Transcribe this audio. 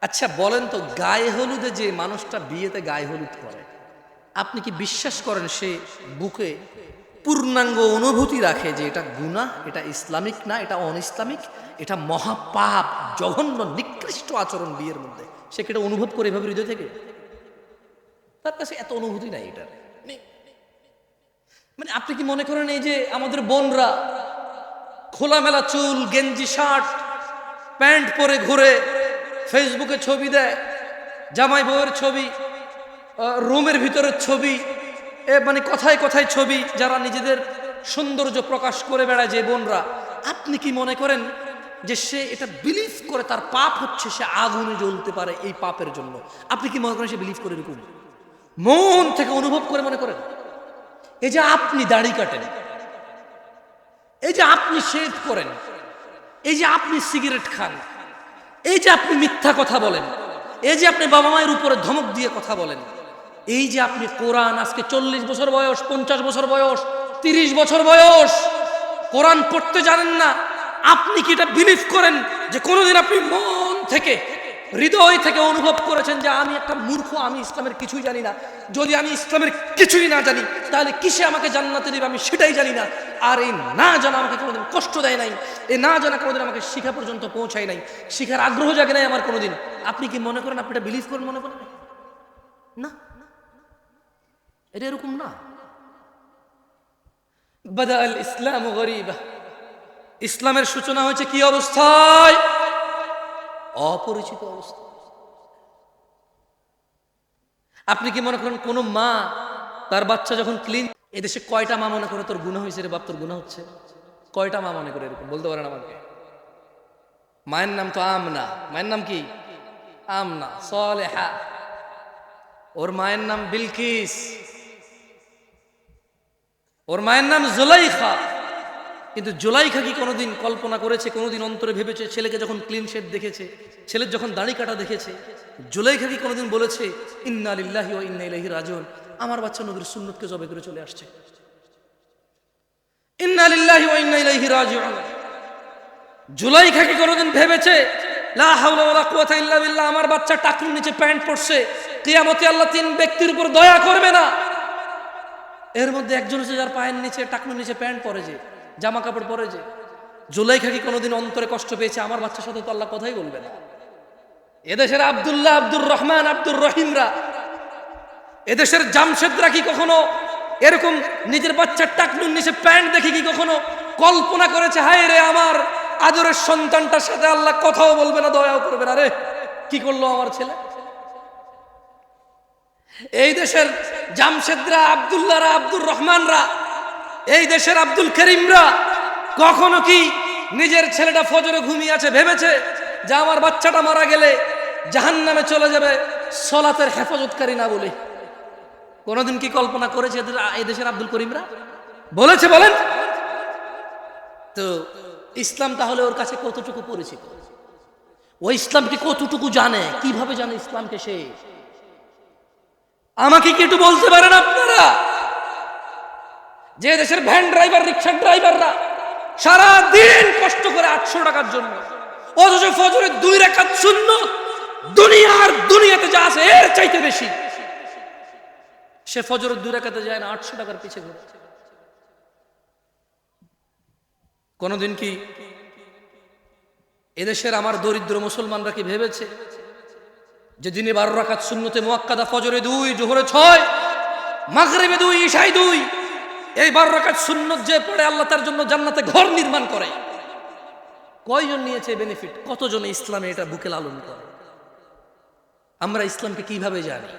আচ্ছা বলেন তো, গায়ে হলুদে যে মানুষটা বিয়েতে গায়ে হলুদ করে, আপনি কি বিশ্বাস করেন সে বুকে পূর্ণাঙ্গ অনুভূতি রাখে যে এটা গুনাহ, এটা ইসলামিক না, এটা অন ইসলামিক, এটা মহাপাপ, জঘন্য নিকৃষ্ট আচরণ বিয়ের মধ্যে? সে কি এটা অনুভব করে এভাবে হৃদয় থেকে? তার কাছে এত অনুভূতি নাই এটা। মানে আপনি কি মনে করেন এই যে আমাদের বোনরা খোলামেলা চুল, গেঞ্জি, শার্ট, প্যান্ট পরে ঘুরে, ফেসবুকে ছবি দেয়, জামাই বউয়ের ছবি, রুমের ভিতরের ছবি, মানে কথায় কথায় ছবি, যারা নিজেদের সৌন্দর্য প্রকাশ করে বেড়ায় যে বোনরা, আপনি কি মনে করেন যে সে এটা বিলিভ করে তার পাপ হচ্ছে, সে আগুনে জ্বলতে পারে এই পাপের জন্য? আপনি কি মনে করেন সে বিলিভ করে? এরকম মন থেকে অনুভব করে মনে করেন? এই যে আপনি দাড়ি কাটেন, এই যে আপনি শেভ করেন, এই যে আপনি সিগারেট খান, এই যে আপনি মিথ্যা কথা বলেন, এই যে আপনি বাবা মায়ের উপরে ধমক দিয়ে কথা বলেন, এই যে আপনি কোরআন, আজকে 40 বছর বয়স, 50 বছর বয়স, 30 বছর বয়স, কোরআন পড়তে জানেন না, আপনি কি এটা বিলিভ করেন যে কোনোদিন আপনি মন থেকে, হৃদয় থেকে অনুভব করেছেন যে আমি একটা মূর্খ, আমি ইসলামের কিছুই জানি না? যদি আমি ইসলামের কিছুই না জানি, তাহলে কিসে আমাকে জান্নাতে দেবে আমি সেটাই জানি না। আর এই না জানা আমাকে কোনোদিন কষ্ট দেয় নাই, এই না জানা কোনোদিন আমাকে শিখা পর্যন্ত পৌঁছায় নাই, শিখার আগ্রহ জাগে নাই আমার কোনোদিন। আপনি কি মনে করেন আপনি এটা বিলিভ করেন? মনে করেন না, এটা এরকম না। বাদা আল ইসলাম গরীবা, ইসলামের সূচনা হয়েছে কি অবস্থায়? অপরিচিত অবস্থা। আপনি কি মনে করেন কোন মা তার বাচ্চা যখন ক্লিন, এদেশে কয়টা মা মনে করে তোর গুনাহ হয়েছে রে বাপ, তোর গুনাহ হচ্ছে? কয়টা মা মনে করে এরকম? বলতে পারেন আমাকে? মায়ের নাম তো আমনা। মায়ের নাম কি? আমনা সালেহা। ওর মায়ের নাম বিলকিস, ওর মায়ের নাম জুলাইখা। কিন্তু জুলাইখা কি কোনোদিন কল্পনা করেছে, কোনোদিন অন্তরে ভেবেছে, ছেলেকে যখন ক্লিন শেড দেখেছে, ছেলের যখন দাড়ি কাটা দেখেছে, জুলাইখা কি কোনোদিন বলেছে ইন্না লিল্লাহি ওয়া ইন্না ইলাইহি রাজিউন, আমার বাচ্চা নবীর সুন্নতকে জবে করে চলে আসছে? ইন্না লিল্লাহি ওয়া ইন্না ইলাইহি রাজিউন। জুলাইখা কি কোনোদিন ভেবেছে লা হাওলা ওয়ালা কুওয়াতা ইল্লা বিল্লাহ, আমার বাচ্চা টাকনুর নিচে প্যান্ট পরছে, কিয়ামতে আল্লাহ 3 ব্যক্তির উপর দয়া করবে না? এর মধ্যে একজন হচ্ছে যার পায়ের নিচে, টাকনুর নিচে প্যান্ট পরে, যে জামা কাপড় পরে। যে জুলাইখা কি কোনোদিন অন্তরে কষ্ট পেয়েছে আমার বাচ্চার সাথে তো আল্লাহ কথাই বলবে না? এদেশের আব্দুল্লাহ, আব্দুর রহমান, আব্দুর রহিমরা, এদেশের জামশেদরা কি কখনো এরকম নিজের বাচ্চার টাকনুর নিচে প্যান্ট দেখে কি কখনো কল্পনা করেছে হায় রে আমার আদরের সন্তানটার সাথে আল্লাহ কথাও বলবে না, দয়াও করবে না, রে কি করলো আমার ছেলে? এই দেশের জামশেদরা, আব্দুল্লাহরা, আব্দুর রহমানরা, এই দেশের আব্দুল করিমরা কখনো কি নিজের ছেলেটা ফজরে ঘুমিয়ে আছে ভেবেছে যে আমার বাচ্চাটা মারা গেলে জাহান্নামে চলে যাবে সলাতের হেফাজতকারী না বলে? কোনোদিন কি কল্পনা করেছে এই দেশের আব্দুল করিমরা? বলেছে? বলেন তো। ইসলাম তাহলে ওর কাছে কতটুকু পরিচিত? ওই ইসলামকে কতটুকু জানে? কিভাবে জানে ইসলামকে সে? আমাকে কি একটু বলতে পারেন আপনারা? যে দেশের ভ্যান ড্রাইভার, রিক্সা ড্রাইভাররা সারা দিন কষ্ট করে 800 টাকার জন্য, অথচ ফজরের 2 রাকাত সুন্নত দুনিয়াতে যা আছে এর চাইতে বেশি, সে ফজরের 2 রাকাতে যায় না, 800 টাকার পিছে ঘুরে। কোনদিন কি এদেশের আমার দরিদ্র মুসলমানরা কি ভেবেছে যে দিনে 12 রাকাত সুন্নতে মুআক্কাদা, ফজরে 2, জোহরে 6, মাগরিবে 2, ইশায় 2, এই 12 রাকাত সুন্নত যে পড়ে আল্লাহ তার জন্য জান্নাতে ঘর নির্মাণ করে? কয়জন নিয়েছে বেনিফিট? কতজন ইসলামে এটা বুকে লালন করে? আমরা ইসলামকে কিভাবে জানি?